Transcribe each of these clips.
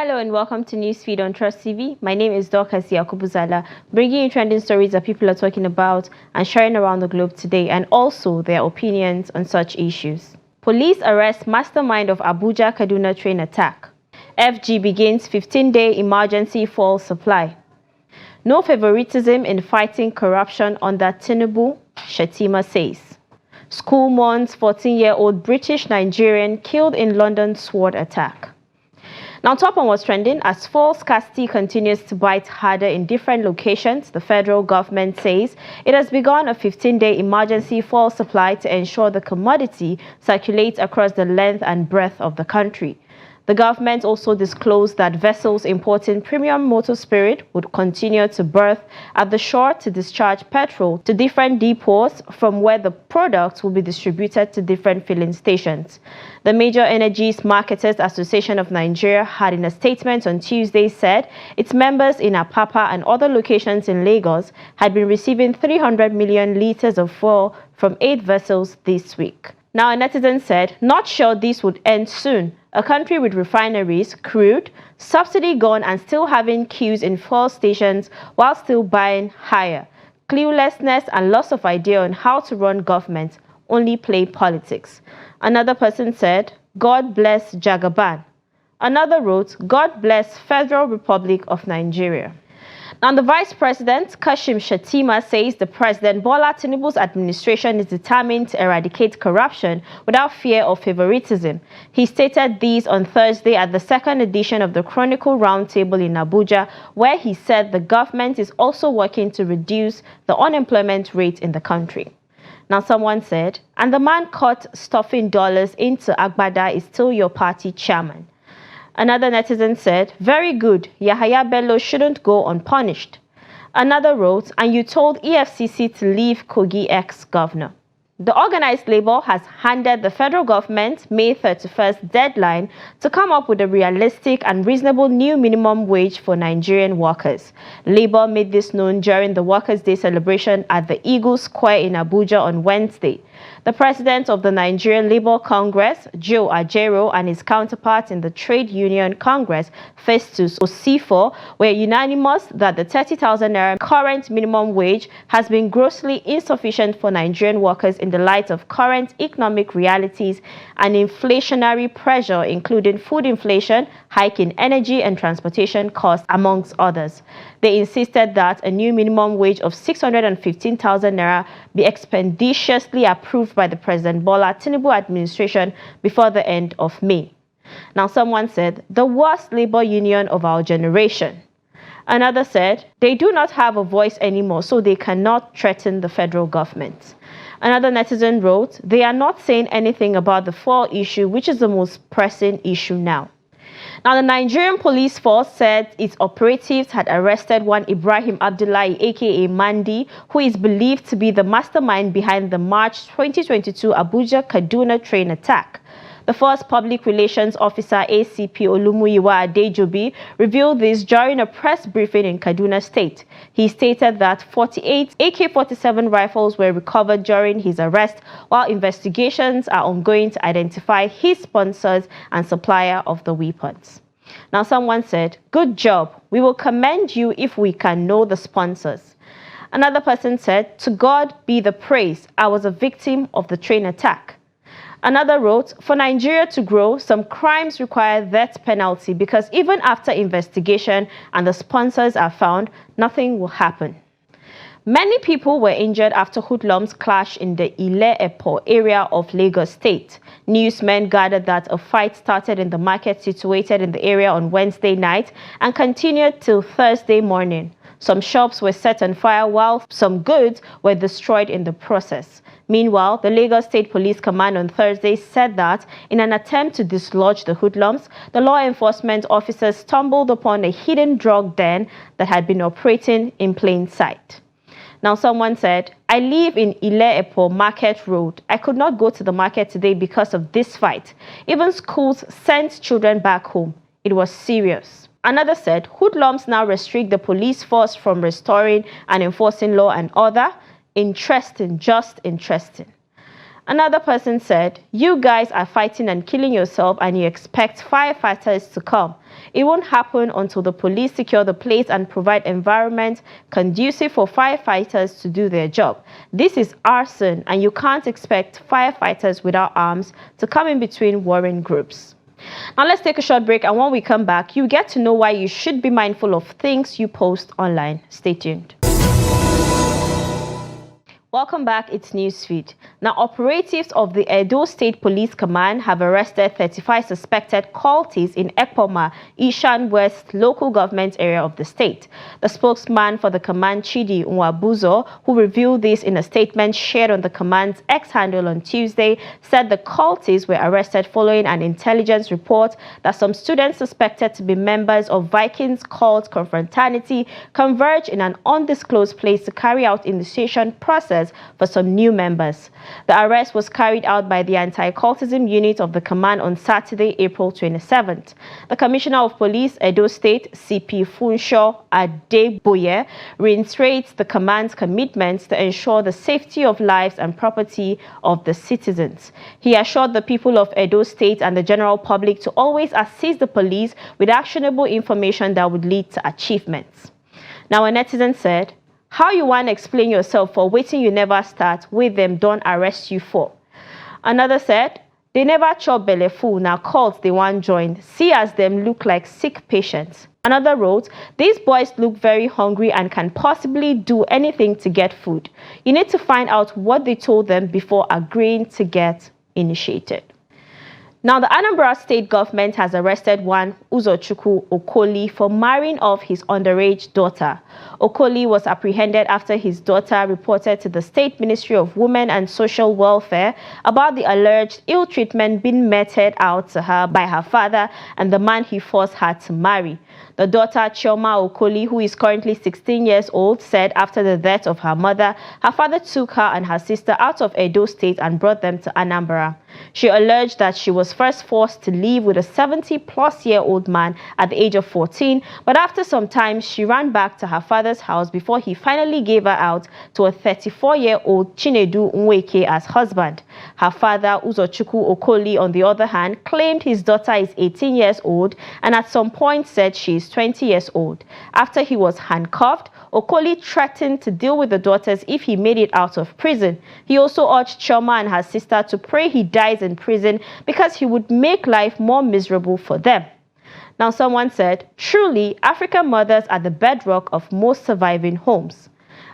Hello and welcome to Newsfeed on Trust TV. My name is Dorcas Yakubu, bringing you trending stories that people are talking about and sharing around the globe today, and also their opinions on such issues. Police arrest mastermind of Abuja-Kaduna train attack. FG begins 15-day emergency fuel supply. No favoritism in fighting corruption under Tinubu, Shettima says. School mourns 14-year-old British Nigerian killed in London sword attack. Now, top on what's trending, as fuel scarcity continues to bite harder in different locations, the federal government says it has begun a 15-day emergency fuel supply to ensure the commodity circulates across the length and breadth of the country. The government also disclosed that vessels importing premium motor spirit would continue to berth at the shore to discharge petrol to different depots from where the products will be distributed to different filling stations. The Major Energies Marketers Association of Nigeria had in a statement on Tuesday said its members in Apapa and other locations in Lagos had been receiving 300 million litres of fuel from 8 vessels this week. Now, a netizen said, "Not sure this would end soon. A country with refineries, crude, subsidy gone and still having queues in fuel stations while still buying higher. Cluelessness and loss of idea on how to run government, only play politics." Another person said, "God bless Jagaban." Another wrote, "God bless Federal Republic of Nigeria." Now, the Vice President, Kashim Shettima, says the President Bola Tinubu's administration is determined to eradicate corruption without fear of favoritism. He stated these on Thursday at the second edition of the Chronicle Roundtable in Abuja, where he said the government is also working to reduce the unemployment rate in the country. Now, someone said, "And the man caught stuffing dollars into Agbada is still your party chairman." Another netizen said, "Very good, Yahaya Bello shouldn't go unpunished." Another wrote, "And you told EFCC to leave Kogi ex-governor." The organized labor has handed the federal government May 31st deadline to come up with a realistic and reasonable new minimum wage for Nigerian workers. Labor made this known during the Workers' Day celebration at the Eagle Square in Abuja on Wednesday. The president of the Nigerian Labour Congress, Joe Ajero, and his counterpart in the Trade Union Congress, Festus Osifo, were unanimous that the 30,000 naira current minimum wage has been grossly insufficient for Nigerian workers in the light of current economic realities and inflationary pressure, including food inflation, hike in energy and transportation costs, amongst others. They insisted that a new minimum wage of 615,000 naira be expeditiously approved by the President Bola Tinubu administration before the end of May. Now, someone said, "The worst labor union of our generation." Another said, "They do not have a voice anymore, so they cannot threaten the federal government." Another netizen wrote, "They are not saying anything about the fuel issue, which is the most pressing issue now." Now, the Nigerian police force said its operatives had arrested one Ibrahim Abdullahi, aka Mandi, who is believed to be the mastermind behind the March 2022 Abuja-Kaduna train attack. The first public relations officer, ACP Olumuyiwa Adejobi, revealed this during a press briefing in Kaduna State. He stated that 48 AK-47 rifles were recovered during his arrest, while investigations are ongoing to identify his sponsors and supplier of the weapons. Now, someone said, "Good job. We will commend you if we can know the sponsors." Another person said, "To God be the praise. I was a victim of the train attack." Another wrote, "For Nigeria to grow, some crimes require death penalty because even after investigation and the sponsors are found, nothing will happen." Many people were injured after hoodlums clashed in the Ile-Epo area of Lagos State. Newsmen gathered that a fight started in the market situated in the area on Wednesday night and continued till Thursday morning. Some shops were set on fire while some goods were destroyed in the process. Meanwhile, the Lagos State Police Command on Thursday said that in an attempt to dislodge the hoodlums, the law enforcement officers stumbled upon a hidden drug den that had been operating in plain sight. Now, someone said, "I live in Ile-Epo Market Road. I could not go to the market today because of this fight. Even schools sent children back home. It was serious." Another said, "Hoodlums now restrict the police force from restoring and enforcing law and order. Interesting, just interesting." Another person said, "You guys are fighting and killing yourself and you expect firefighters to come. it won't happen until the police secure the place and provide environment conducive for firefighters to do their job. This is arson, and you can't expect firefighters without arms to come in between warring groups. Now let's take a short break, and when we come back, you get to know why you should be mindful of things you post online. Stay tuned. Welcome back, it's Newsfeed. Now, operatives of the Edo State Police Command have arrested 35 suspected cultists in Ekpoma, Ishan West local government area of the state. The spokesman for the command, Chidi Nwabuzo, who revealed this in a statement shared on the command's X handle on Tuesday, said the cultists were arrested following an intelligence report that some students suspected to be members of Vikings cult confraternity converged in an undisclosed place to carry out initiation process for some new members. The arrest was carried out by the anti-cultism unit of the command on Saturday, April 27th. The Commissioner of Police, Edo State, CP Funsho Adeboye, reiterates the command's commitment to ensure the safety of lives and property of the citizens. He assured the people of Edo State and the general public to always assist the police with actionable information that would lead to achievements. Now, a netizen said, "How you want to explain yourself for waiting you never start with them don't arrest you for?" Another said, "They never chop belle full, now cult they want join. See as them look like sick patients." Another wrote, "These boys look very hungry and can possibly do anything to get food. You need to find out what they told them before agreeing to get initiated." Now, the Anambra state government has arrested one Uzochukwu Okoli for marrying off his underage daughter. Okoli was apprehended after his daughter reported to the State Ministry of Women and Social Welfare about the alleged ill treatment being meted out to her by her father and the man he forced her to marry. The daughter, Chioma Okoli, who is currently 16 years old, said after the death of her mother, her father took her and her sister out of Edo State and brought them to Anambra. She alleged that she was first forced to live with a 70-plus-year-old man at the age of 14, but after some time, she ran back to her father's house before he finally gave her out to a 34-year-old Chinedu Nweke as husband. Her father, Uzochukwu Okoli, on the other hand, claimed his daughter is 18 years old and at some point said she is 20 years old. After he was handcuffed, Okoli threatened to deal with the daughters if he made it out of prison. He also urged Chioma and her sister to pray he dies in prison because he would make life more miserable for them. Now, someone said, "Truly, African mothers are the bedrock of most surviving homes."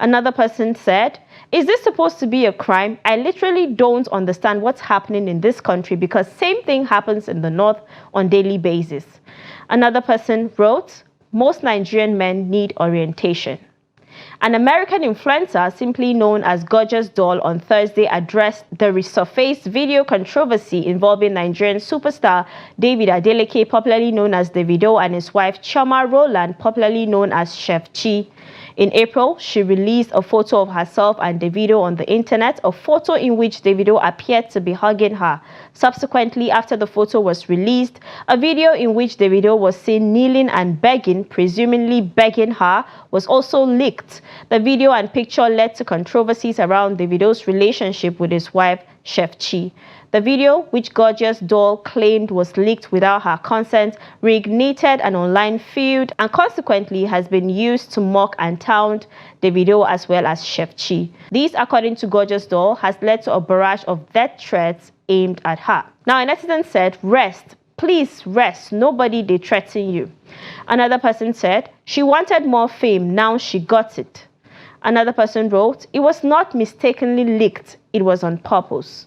Another person said, "Is this supposed to be a crime? I literally don't understand what's happening in this country because same thing happens in the north on daily basis." Another person wrote, "Most Nigerian men need orientation." An American influencer, simply known as Gorgeous Doll, on Thursday addressed the resurfaced video controversy involving Nigerian superstar David Adeleke, popularly known as Davido, and his wife Chioma Rowland, popularly known as Chef Chi. In April, she released a photo of herself and Davido on the internet, a photo in which Davido appeared to be hugging her. Subsequently, after the photo was released, a video in which Davido was seen kneeling and begging, presumably begging her, was also leaked. The video and picture led to controversies around Davido's relationship with his wife, Chef Chi. The video, which Gorgeous Doll claimed was leaked without her consent, reignited an online feud and consequently has been used to mock and taunt Davido as well as Chef Chi. This, according to Gorgeous Doll, has led to a barrage of death threats aimed at her. Now, a netizen said, "Rest. Please rest. Nobody they threaten you." Another person said, "She wanted more fame. Now she got it." Another person wrote, "It was not mistakenly leaked. It was on purpose."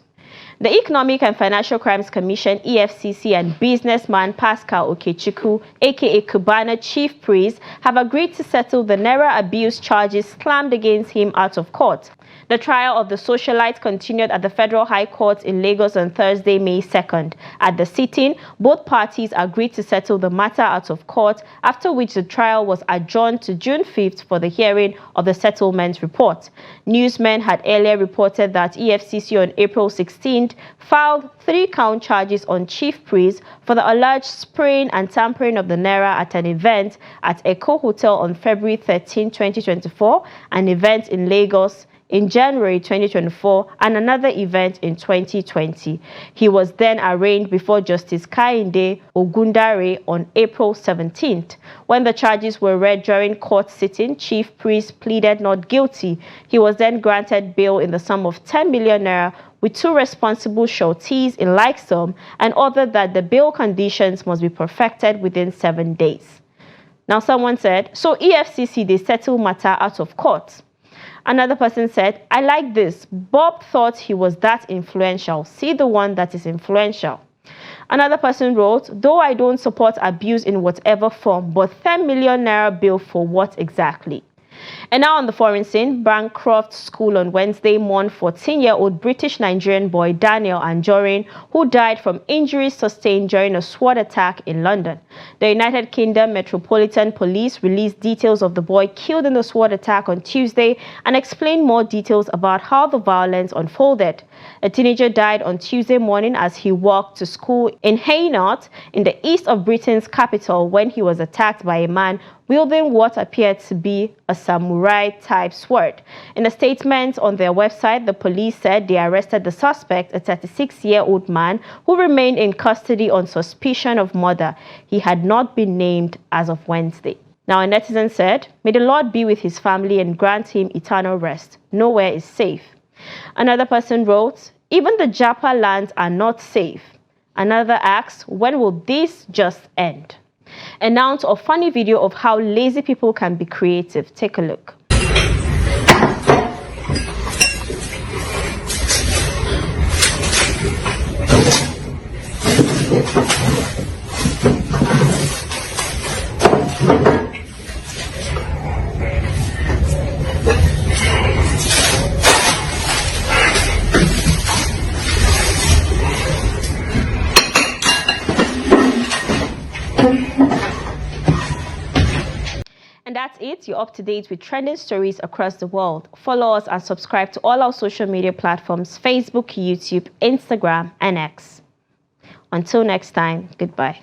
The Economic and Financial Crimes Commission, EFCC, and businessman Pascal Okechukwu, aka Cubana chief priest, have agreed to settle the Naira abuse charges slammed against him out of court. The trial of the socialite continued at the Federal High Court in Lagos on Thursday, May 2nd. At the sitting, both parties agreed to settle the matter out of court, after which the trial was adjourned to June 5th for the hearing of the settlement report. Newsmen had earlier reported that EFCC on April 16th filed 3-count charges on Chief Priest for the alleged spraying and tampering of the Naira at an event at Echo Hotel on February 13, 2024, an event in Lagos, in January 2024 and another event in 2020. He was then arraigned before Justice Kehinde Ogundare on April 17th. When the charges were read during court sitting, Chief Priest pleaded not guilty. He was then granted bail in the sum of 10 million naira with two responsible sureties in like sum and ordered that the bail conditions must be perfected within 7 days. Now someone said, so EFCC, they settle matter out of court. Another person said, I like this. Bob thought he was that influential. See the one that is influential. Another person wrote, though I don't support abuse in whatever form, but 10 million naira bail for what exactly? And now on the foreign scene, Bancroft School on Wednesday mourned 14-year-old British-Nigerian boy Daniel Anjorin, who died from injuries sustained during a SWAT attack in London. The United Kingdom Metropolitan Police released details of the boy killed in the SWAT attack on Tuesday and explained more details about how the violence unfolded. A teenager died on Tuesday morning as he walked to school in Hainaut, in the east of Britain's capital, when he was attacked by a man wielding what appeared to be a samurai-type sword. In a statement on their website, the police said they arrested the suspect, a 36-year-old man who remained in custody on suspicion of murder. He had not been named as of Wednesday. Now, a netizen said, may the Lord be with his family and grant him eternal rest. Nowhere is safe. Another person wrote, even the Japa lands are not safe. Another asked, when will this just end? And now to a funny video of how lazy people can be creative. Take a look. And that's it. You're up to date with trending stories across the world. Follow us and subscribe to all our social media platforms: Facebook, YouTube, Instagram, and X. Until next time, goodbye.